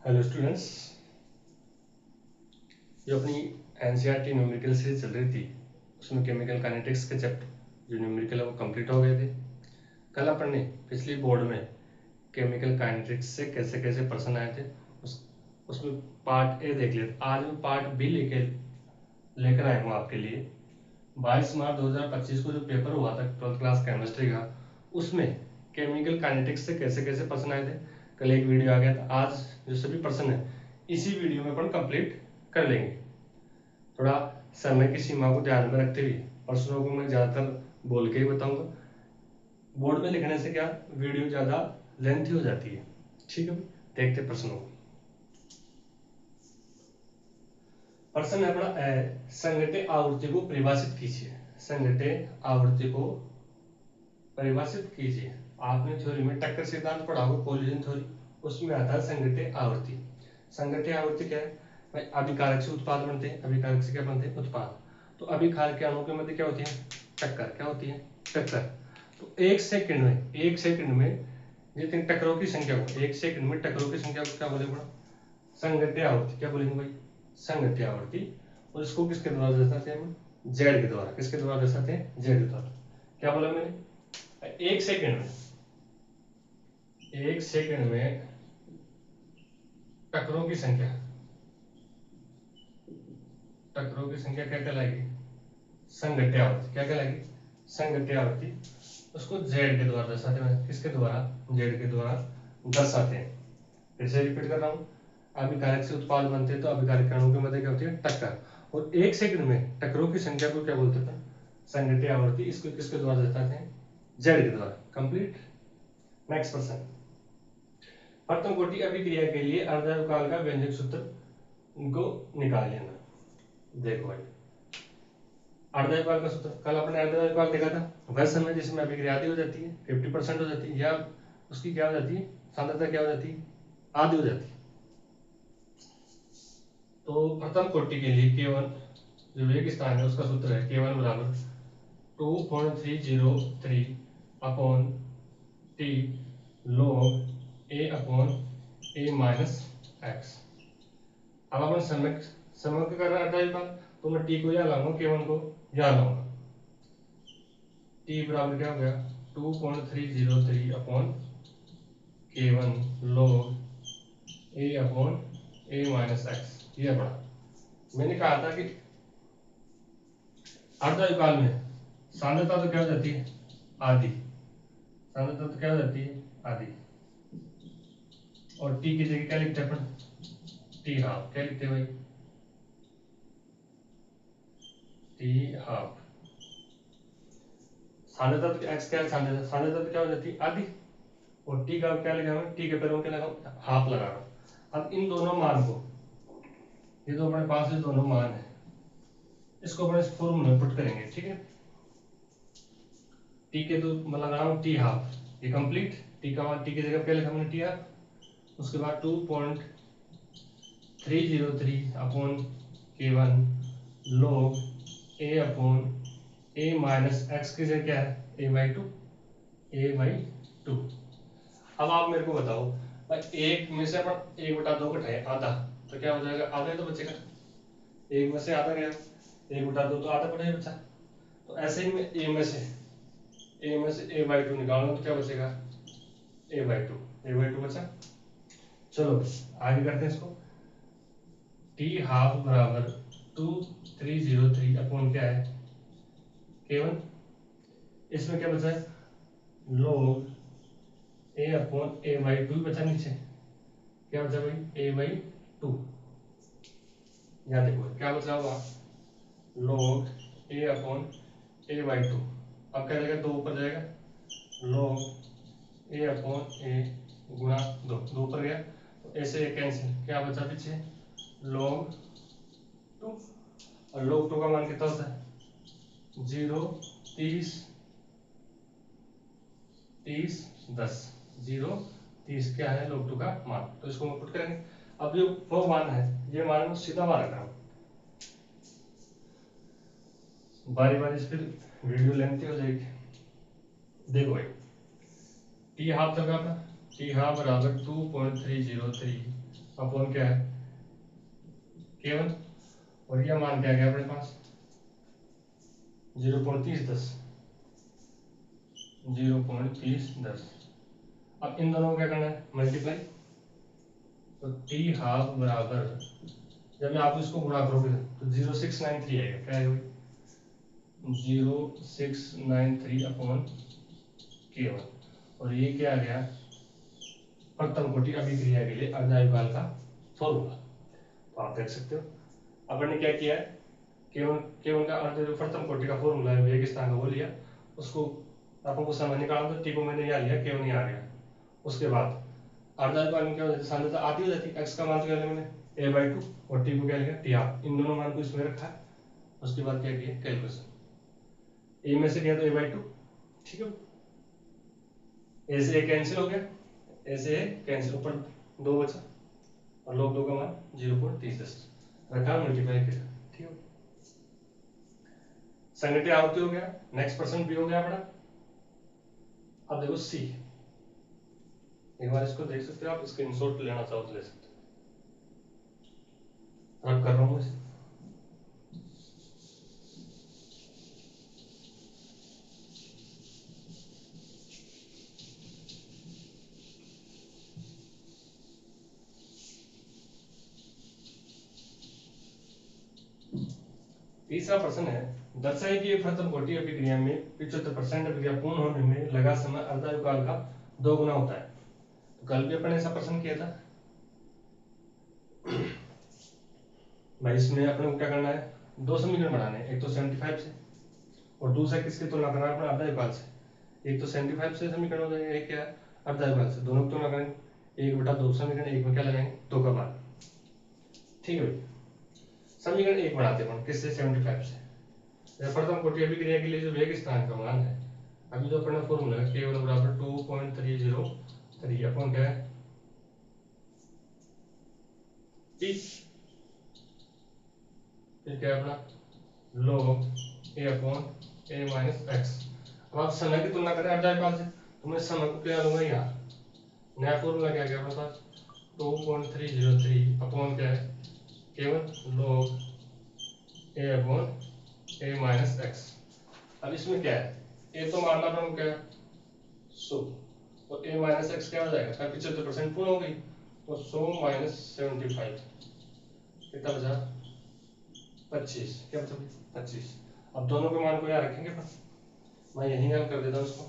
Hello students, जो अपनी NCERT numerical series चल रही थी उसमें केमिकल काइनेटिक्स के चैप्टर जो न्यूमेरिकल है वो कंप्लीट हो गए थे। कल अपन ने पिछली बोर्ड में केमिकल काइनेटिक्स से कैसे कैसे प्रश्न आए थे उसमें पार्ट ए देख लिया। आज मैं पार्ट बी लेकर आया हूँ आपके लिए। 22 मार्च 2025 को जो पेपर हुआ था 12th क्लास केमिस्ट्री का, उसमें केमिकल काइनेटिक्स से कैसे कैसे प्रश्न आए थे। कल एक वीडियो आ गया था, आज जो सभी प्रश्न है इसी वीडियो में अपन कंप्लीट कर लेंगे। थोड़ा समय की सीमा को ध्यान में रखते हुए प्रश्नों को मैं ज़्यादातर बोल के ही बताऊंगा। बोर्ड में लिखने से क्या वीडियो ज़्यादा लेंथी हो जाती है। ठीक है, देखते प्रश्नों को। प्रश्न है अपना संगठित आवृत्ति को परिभाषित कीजिए। संगठित आवृत्ति को परिभाषित कीजिए। आपने थ्योरी में टक्कर सिद्धांत पढ़ा होगा, कोलिजन थ्योरी, उसमें आता है संगठित आवृत्ति। संगठित आवृत्ति क्या है भाई? अभिकारक से उत्पाद बनते हैं, अभिकारक से क्या बनते हैं? उत्पाद। तो अभिकारक के अणुओं के मध्य क्या होती है? टक्कर। क्या होती है? टक्कर। तो एक सेकंड में जितनी टक्करों की संख्या को, एक सेकंड में टक्करों की संख्या को क्या बोलेंगे? संगठित आवृत्ति। क्या बोलेंगे भाई? संगठित आवृत्ति। और इसको किसके द्वारा दर्शाते हैं? जेड के द्वारा। किसके द्वारा दर्शाते हैं? जेड के द्वारा। क्या बोला मैंने? एक सेकंड में टक्करों की संख्या क्या कहलाएगी? संगठित आवृत्ति। क्या कहलाएगी? संगठित आवृत्ति। उसको जेड के द्वारा दर्शाते हैं। किसके द्वारा? जेड के द्वारा दर्शाते हैं। फिर से रिपीट कर रहा हूं, अभिकारक से उत्पाद बनते हैं तो अभिकारक अणुओं के मध्य क्या होती है? टक्कर। और एक सेकंड में टक्करों की संख्या को क्या बोलते थे? संगठित आवृत्ति। इसको किसके द्वारा दर्शाते हैं? जेड के द्वारा। कंप्लीट। नेक्स्ट प्रश्न, प्रथम कोटि अभिक्रिया के लिए अर्धकाल का व्यंजक सूत्र को निकाल लेना। देखो भाई, अर्धकाल का सूत्र कल अपने अर्धकाल देखा था। वह समय जिसमें अभिक्रिया आधी हो जाती है, 50% हो जाती है, या उसकी क्या हो जाती है? सांद्रता क्या हो जाती है? आधी हो जाती है। तो प्रथम कोटि के लिए K1 जो वेग स्थान है उसका सूत्र है K1 बराबर 2.303 upon T log A minus x. अब अपन समय का कर रहा है, तो मैं T को यहाँ लाऊंगा, K1 को यहाँ लाऊंगा। T बराबर क्या हो गया? 2.303 upon K1 log A minus x. ये बड़ा मैंने कहा था कि अर्धकाल में सांद्रता तो क्या हो जाती है? आधी। सांद्रता तो क्या हो जाती है? आधी। और टी की जगह क्या लिखते हैं अपन? T half. क्या लिखते हैं भाई? T half. सांद्रता तो एक्स क्या है? सांद्रता तो क्या हो जाती है? आधी। और टी का क्या लगा? टी के पैरों क्या लगा? हाफ लगा रहा हूं। अब इन दोनों मान को, ये तो अपने पास ये दोनों मान है, इसको अपने फॉर्मूले में पुट करेंगे। ठीक है, टी के तो मैं लगा रहा हूं टी हाफ, ये कंप्लीट। टी का मान, टी की जगह क्या लिखा मैंने? T half. उसके बाद 2.303 upon K1 log A minus x की जगह क्या है? A/2। अब आप मेरे को बताओ भाई, एक में से अपन 1/2 घटाए आधा तो क्या हो जाएगा? आधा ही तो बचेगा। एक में से आधा गया, 1/2 तो आधा पड़ेगा बचा। तो ऐसे ही में A में से A/2 निकालूंगा तो क्या बचेगा? A/2 बचा। चलो आगे करते हैं इसको। टी हाफ बराबर 2.303 अपॉन क्या है? K1। इसमें क्या बचा है? log A/2 बचा नीचे। क्या बचा भाई? A/2। यहाँ देखो क्या बचा हुआ? log A/2। अब क्या जाएगा? 2 ऊपर जाएगा, log A/A गुणा 2 ऊपर गया तो ऐसे कैंसिल। क्या बचा पीछे? log 2। और log 2 का मान कितना होता है? 0, 30, 10। 0, 30 क्या है log 2 का मान? तो इसको हम पुट करेंगे। अब जो वो मान है, ये मान मैं सीधा मान रखा हूं, बारी बारी से फिर वीडियो लेंथी हो जाएगी। देखो भाई, टी हाफ तक आता, टी हाफ बराबर 2.303 अपॉन क्या है K1, और ये मान क्या गया अपने पास 0.3010। अब इन दोनों को क्या करना है मल्टीप्लाई, तो टी हाफ बराबर, जब मैं आप इसको गुणा करोगे तो 0693 आएगा, क्या है 0693 अपॉन K1, और ये क्या आ गया प्रथम कोटि अभिक्रिया के लिए अर्धायुकाल का फॉर्मूला। तो आप देख सकते हो अपन ने क्या किया है, केवन का अर्ध जो प्रथम कोटि का फॉर्मूला है एक स्थान का वो लिया, उसको अपन को समय निकालना था, टी को मैंने यहाँ लिया, केवन यहाँ आ गया। उसके बाद अर्धायुकाल में क्या हो जाता है सांद्रता आधी हो जाती है, एक्स का मान तो क्या लिया मैंने a/2 और टी को क्या लिया टी हाफ, इन दोनों मान को इसमें रखा है। उसके बाद क्या किया कैलकुलेशन, ए में से लिया तो a/2, ठीक है, ए से ए कैंसिल हो गया, ए से ए कैंसिल, ऊपर 2 बचा और log 2 का मान 0.3010 रखा, मल्टीप्लाई किया, ठीक है। संगठित आवृत्ति हो गया, नेक्स्ट परसेंट भी हो गया अपना। अब देखो सी, एक बार इसको देख सकते हो आप, स्क्रीनशॉट लेना चाहो तो ले सकते हो, रब कर रहा हूँ इसे। तीसरा प्रश्न है, दर्शाए कि प्रथम कोटि अभिक्रिया में 75% अभिक्रिया पूर्ण होने में लगा समय अर्धायुकाल का 2 गुना होता है। तो कल भी अपन ऐसा प्रश्न किया था भाई, इसमें अपने को क्या करना है, 2 समीकरण बनाने हैं, एक तो 75 से और दूसरा किसकी तुलना करना है अपने अर्धायुकाल से। एक तो 75 से समीकरण हो जाएगा, एक क्या है अर्धायुकाल से, दोनों की तुलना करेंगे, 1/2 समीकरण, एक में क्या लगाएंगे 2 का मान, ठीक है भाई। समीकरण 1 बनाते हैं किससे 75 से, प्रथम कोटि अभिक्रिया के लिए जो वेग स्थान का मान है, अभी जो अपना फॉर्मूला है k बराबर 2.303 अपॉन क्या है t, फिर क्या है अपना log a upon a minus x। अब आप समय की तुलना करें अर्धायुकाल से, तो मैं समय को क्या लूंगा यहाँ, नया फॉर्मूला क्या गया अपने पास 2.303 अपॉन क्या है k1 log a upon a minus x। अब इसमें क्या है, a तो मानना अपन को क्या है 100, और a माइनस एक्स क्या हो जाएगा, 75% पूर्ण हो गई, तो 100 माइनस 75 कितना बचा 25, क्या बचा 25। अब दोनों के मान को यहाँ रखेंगे, पर मैं यही हल कर देता हूँ उसको,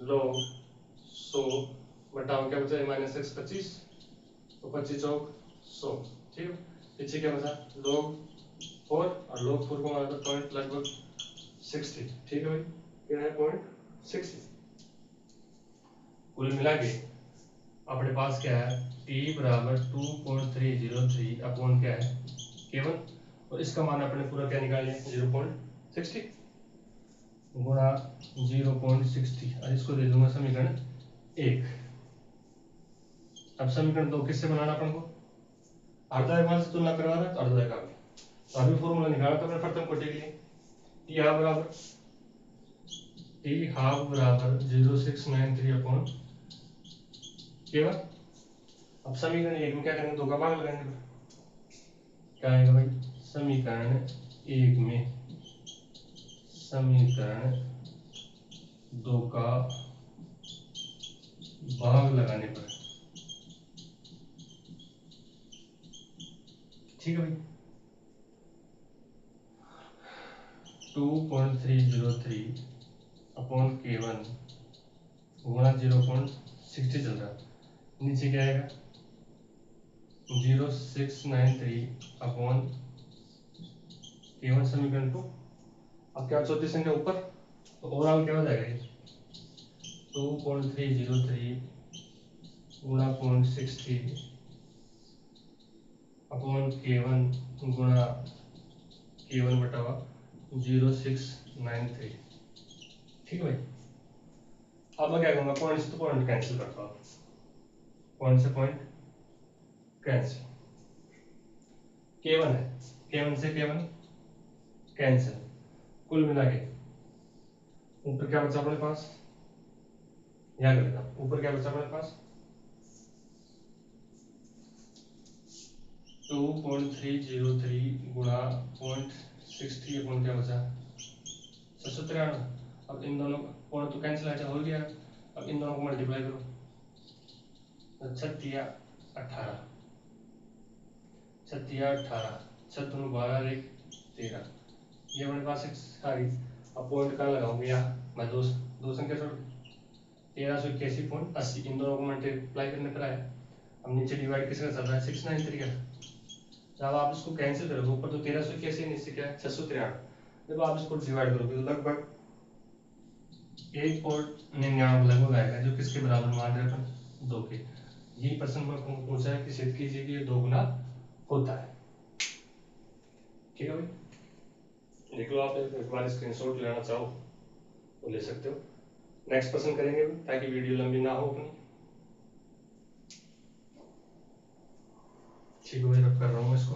log 100 बटाओ क्या बचा माइनस एक्स 25, तो 25 चौक 100, ठीक है। पीछे क्या बचा log 4, और log 4 को माना पॉइंट लगभग 60, ठीक है भाई, क्या है 0.60। कुल मिला के अपने पास क्या है t बराबर 2.303 अपॉन क्या है k1, और इसका मान अपने पूरा क्या निकाल लिया 0.60 गुणा 0.60, और इसको दे दूंगा समीकरण 1। अब समीकरण 2 किससे बनाना अपन को, अर्धायुकाल से तुलना करवा रहा है तो अर्धायुकाल, तो अभी फॉर्मूला निकाला था अपने प्रथम कोटि के लिए, t हाफ बराबर 0693 अपॉन k1। अब समीकरण 1 में क्या करेंगे 2 का भाग लगाएंगे, क्या आएगा भाई समीकरण 1 में समीकरण 2 का भाग लगाने पर, ठीक है भाई 2.303 अपॉन k1 गुणा 0.60 चल रहा है, नीचे क्या आएगा 0693 अपॉन k1 समीकरण 2। अब क्या चौथी संख्या ऊपर, तो ओवरऑल क्या हो जाएगा ये 2.303 गुणा 0.60 अपॉन k1 गुणा k1 बटा 0693, ठीक है भाई। अब मैं क्या करूंगा पॉइंट से तो पॉइंट कैंसिल करता हूँ, पॉइंट से पॉइंट कैंसिल, k1 है, k1 से k1 कैंसिल, कुल मिला के ऊपर क्या बचा अपने पास, यहाँ कर लेता हूँ, ऊपर क्या बचा अपने पास 2.303 गुणा 0.63 अपॉन क्या बचा 793। अब इन दोनों पॉइंट तो कैंसिल हो गया। अब इन दोनों को मल्टीप्लाई करो तो 6×18 6×18 12 1 13 ये हमारे पास सारी। अब पॉइंट कहाँ लगाऊंगे यहाँ मैं दो संख्या छोड़ 1381.80 इन दोनों को मल्टीप्लाई करने पर आया। अब नीचे डिवाइड किसका चल रहा है 693 का। जब आप इसको कैंसिल करोगे ऊपर तो 1381 नीचे क्या है 693। जब आप इसको डिवाइड करोगे तो लगभग 1.99 लगभग आएगा जो किसके बराबर मान रहे हैं 2 के। यही प्रश्न में पूछा है कि सिद्ध कीजिए कि ये 2 गुना होता है। ठीक है भाई देख लो आप एक बार स्क्रीनशॉट लेना चाहो तो ले सकते हो। नेक्स्ट प्रश्न करेंगे ताकि वीडियो लंबी ना हो अपनी। ठीक है भाई रब कर रहा हूँ इसको।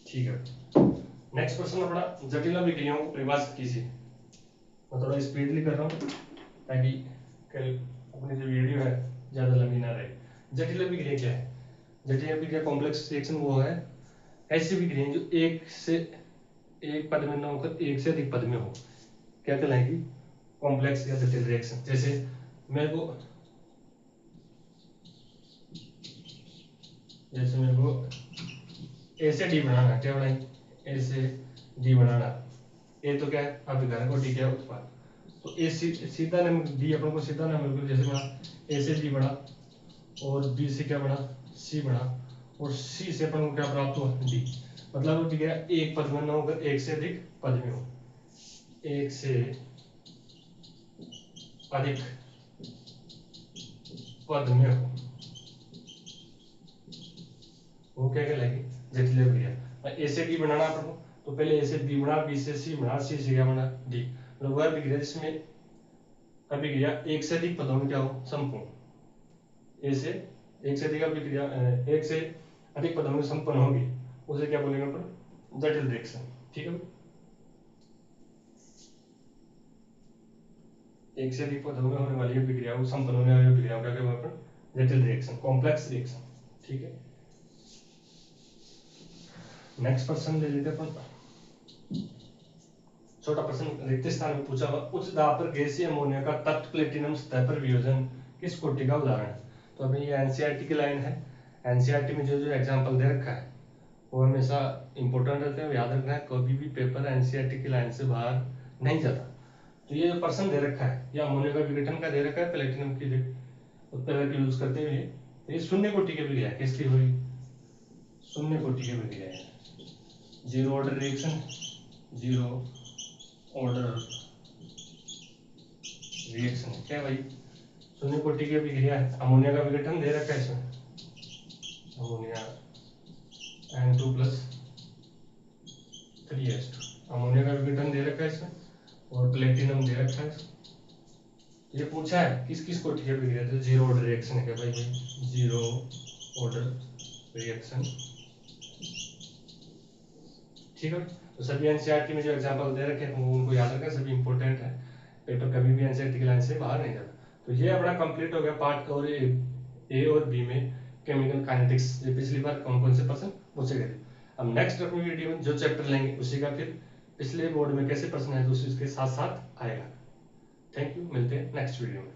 ठीक है नेक्स्ट प्रश्न अपना जटिल अभिक्रियाओं को परिभाषित कीजिए। मैं थोड़ा स्पीडली कर रहा हूँ ताकि कल अपनी जो वीडियो है ज्यादा लंबी ना रहे। जटिल अभिक्रिया क्या है? जटिल अभिक्रिया कॉम्प्लेक्स रिएक्शन वो है ऐसी अभिक्रिया जो एक पद में न होकर एक से अधिक पद में हो क्या कहलाएगी कॉम्प्लेक्स या जटिल रिएक्शन। जैसे मेरे को ए से डी बनाना क्या बनाएंगे ए से डी बनाना। ए तो क्या है अभिकारक और डी क्या है उत्पाद। तो ए सीधा नंबर डी अपन को सीधा नंबर जैसे बना ए से डी बना और बी से क्या बना सी बना और सी से अपन को क्या प्राप्त हुआ डी। मतलब क्या एक पद में न होकर एक से अधिक पद में हो एक से अधिक पद में हो वो क्या कहलाएगी जटिल अभिक्रिया। ए से डी बनाना अपन को तो पहले ए से बी बना बी से सी बना सी से क्या बना डी। मतलब वह अभिक्रिया जिसमें अभिक्रिया एक से अधिक पदों में क्या हो संपूर्ण ए से एक से अधिक अभिक्रिया एक से अधिक पदों में संपन्न होगी उसे क्या बोलेंगे अपन जटिल रिएक्शन। ठीक है एक से अधिक पदों में होने वाली अभिक्रिया को संपन्न होने वाली अभिक्रियाओं का क्या बोलेंगे अपन जटिल रिएक्शन कॉम्प्लेक्स रिएक्शन। ठीक है नेक्स्ट प्रश्न ले लेते अपन। छोटा प्रश्न रिक्त स्थान में पूछा हुआ उच्च दाब पर गैसीय अमोनिया का तत्व प्लेटिनम सतह पर वियोजन किस कोटि का उदाहरण है। तो अभी ये एनसीईआरटी की लाइन है। एनसीईआरटी में जो जो एग्जांपल दे रखा है वो हमेशा इंपॉर्टेंट रहते हैं याद रखना है। कभी भी पेपर एनसीईआरटी की लाइन से बाहर नहीं जाता। तो ये जो प्रश्न दे रखा है या अमोनिया का विघटन का दे रखा है प्लेटिनम की उत्प्रेरक यूज करते हुए तो ये शून्य कोटि की अभिक्रिया किसकी हुई शून्य कोटि की अभिक्रिया है। Zero order reaction zero order reaction क्या भाई शून्य कोटि की अभिक्रिया है। अमोनिया का विघटन दे रखा है इसमें अमोनिया N2 + 3H2 अमोनिया का विघटन दे रखा है इसमें और प्लेटिनम दे रखा है। ये पूछा है किस किस कोटि की अभिक्रिया तो जीरो ऑर्डर रिएक्शन है क्या भाई जीरो ऑर्डर रिएक्शन। ठीक है तो सभी एनसीईआरटी में जो एग्जांपल दे रखे हैं उनको याद रखना सभी इंपॉर्टेंट है। पेपर कभी भी एनसीईआरटी की लाइन से बाहर नहीं जाता। तो ये अपना कंप्लीट हो गया पार्ट और ए और बी में केमिकल काइनेटिक्स। ये पिछली बार कौन कौन से प्रश्न पूछे गए थे। अब नेक्स्ट अपनी वीडियो में जो चैप्टर लेंगे उसी का फिर पिछले बोर्ड में कैसे प्रश्न है तो उसके साथ साथ आएगा। थैंक यू मिलते हैं नेक्स्ट वीडियो में।